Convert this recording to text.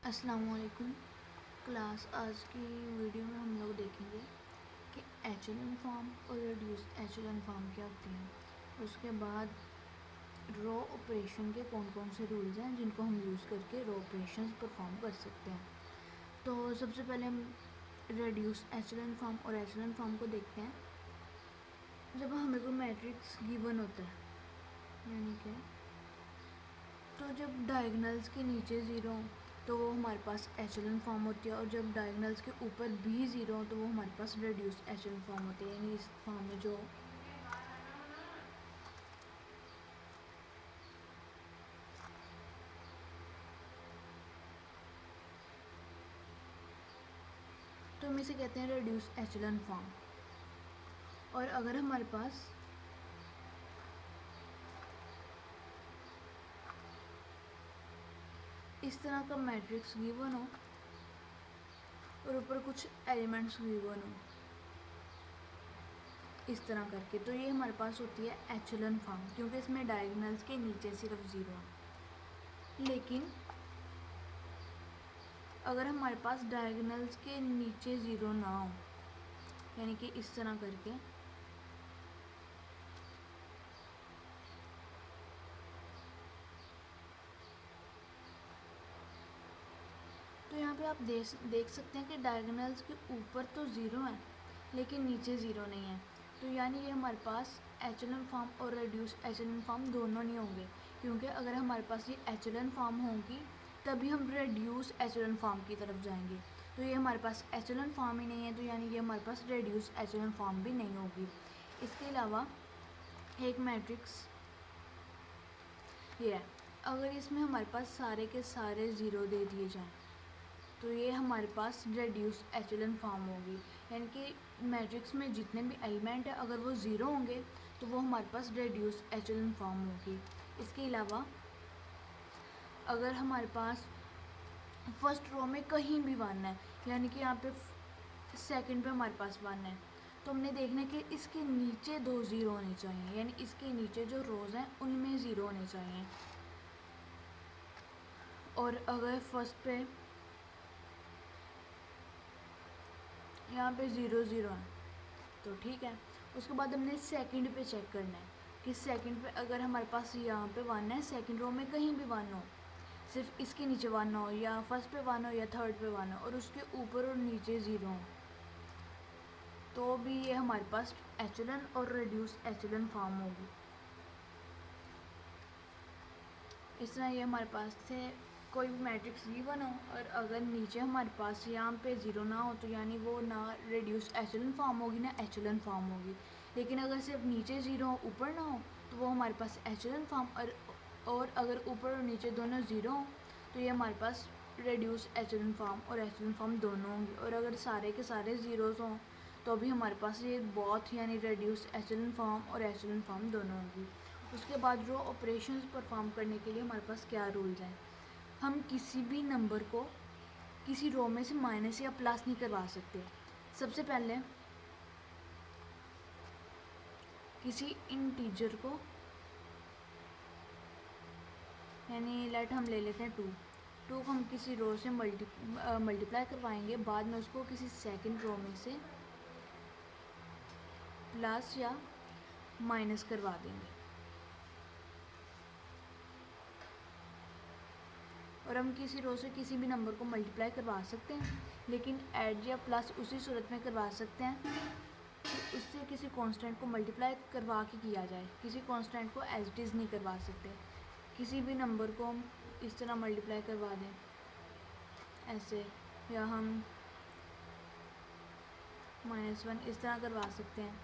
अस्सलाम वालेकुम क्लास। आज की वीडियो में हम लोग देखेंगे कि एचेलन फॉर्म और रिड्यूस एचेलन फॉर्म क्या होती हैं। उसके बाद रो ऑपरेशन के कौन कौन से रूल्स हैं जिनको हम यूज़ करके रो ऑपरेशंस परफॉर्म कर सकते हैं। तो सबसे पहले हम रिड्यूस एचेलन फॉर्म और एचेलन फॉर्म को देखते हैं। जब हमें कोई मैट्रिक्स गिवन होता है यानी कि तो जब डायगोनल्स के नीचे ज़ीरो तो वो हमारे पास एचेलन फॉर्म होती है, और जब डायगोनल्स के ऊपर भी ज़ीरो हो तो वो हमारे पास रिड्यूस एचेलन फॉर्म होती है। यानी इस फॉर्म में जो तो हम इसे कहते हैं रिड्यूस एचेलन फॉर्म। और अगर हमारे पास इस तरह का मैट्रिक्स गिवन हो और ऊपर कुछ एलिमेंट्स गिवन हो इस तरह करके, तो ये हमारे पास होती है एचेलन फॉर्म, क्योंकि इसमें डायगोनल्स के नीचे सिर्फ ज़ीरो है। लेकिन अगर हमारे पास डायगोनल्स के नीचे ज़ीरो ना हो, यानी कि इस तरह करके, तो यहाँ पे आप देख सकते हैं कि डायगोनल्स के ऊपर तो ज़ीरो है लेकिन नीचे ज़ीरो नहीं है। तो यानी ये हमारे पास एचेलन फॉर्म और रिड्यूस एचेलन फॉर्म दोनों नहीं होंगे, क्योंकि अगर हमारे पास ये एचेलन फॉर्म होंगी तभी हम रिड्यूस एचेलन फॉर्म की तरफ जाएंगे। तो ये हमारे पास एचेलन फॉर्म ही नहीं है, तो यानी ये हमारे पास रिड्यूस एचेलन फॉर्म भी नहीं होगी। इसके अलावा एक मैट्रिक्स ये है, अगर इसमें हमारे पास सारे के सारे ज़ीरो दे दिए जाएँ तो ये हमारे पास रिड्यूस एचेलन फॉर्म होगी। यानी कि मैट्रिक्स में जितने भी एलिमेंट है अगर वो ज़ीरो होंगे तो वो हमारे पास रिड्यूस एचेलन फॉर्म होगी। इसके अलावा अगर हमारे पास फर्स्ट रो में कहीं भी वन है, यानी कि यहाँ पे सेकंड पे हमारे पास वन है, तो हमने देखना है कि इसके नीचे दो ज़ीरो होने चाहिए, यानी इसके नीचे जो रोज़ हैं उनमें ज़ीरो होने चाहिए। और अगर फर्स्ट पे यहाँ पे ज़ीरो ज़ीरो है तो ठीक है। उसके बाद हमने सेकंड पे चेक करना है कि सेकंड पे अगर हमारे पास यहाँ पे वन है, सेकंड रो में कहीं भी वन हो, सिर्फ इसके नीचे वन हो या फर्स्ट पे वन हो या थर्ड पे वन हो और उसके ऊपर और नीचे ज़ीरो हो, तो भी ये हमारे पास एचेलन और रिड्यूस एचेलन फॉर्म होगी। इस तरह ये हमारे पास से कोई भी मैट्रिक्स गिवन हो और अगर नीचे हमारे पास यहाँ पे ज़ीरो ना हो तो यानी वो ना रिड्यूस एचेलन फॉर्म होगी ना एचेलन फॉर्म होगी। लेकिन अगर सिर्फ नीचे ज़ीरो हो ऊपर ना हो तो वो हमारे पास एचेलन फॉर्म, और अगर ऊपर और नीचे दोनों ज़ीरो हो तो ये हमारे पास रिड्यूस एचेलन फॉर्म और एचेलन फॉर्म दोनों होंगी। और अगर सारे के सारे ज़ीरोज़ हों तो भी हमारे पास ये बोथ यानी रिड्यूस एचेलन फॉर्म और एचेलन फॉर्म दोनों होंगी। उसके बाद रो ऑपरेशंस परफॉर्म करने के लिए हमारे पास क्या रूल्स हैं। हम किसी भी नंबर को किसी रो में से माइनस या प्लस नहीं करवा सकते। सबसे पहले किसी इंटीजर को, यानी लेट हम ले लेते हैं टू को हम किसी रो से मल्टीप्लाई करवाएंगे, बाद में उसको किसी सेकंड रो में से प्लस या माइनस करवा देंगे। और हम किसी रो से किसी भी नंबर को मल्टीप्लाई करवा सकते हैं, लेकिन ऐड या प्लस उसी सूरत में करवा सकते हैं कि उससे किसी कांस्टेंट को मल्टीप्लाई करवा के किया जाए, किसी कांस्टेंट को एज इट इज़ नहीं करवा सकते। किसी भी नंबर को हम इस तरह मल्टीप्लाई करवा दें ऐसे, या हम -1 इस तरह करवा सकते हैं।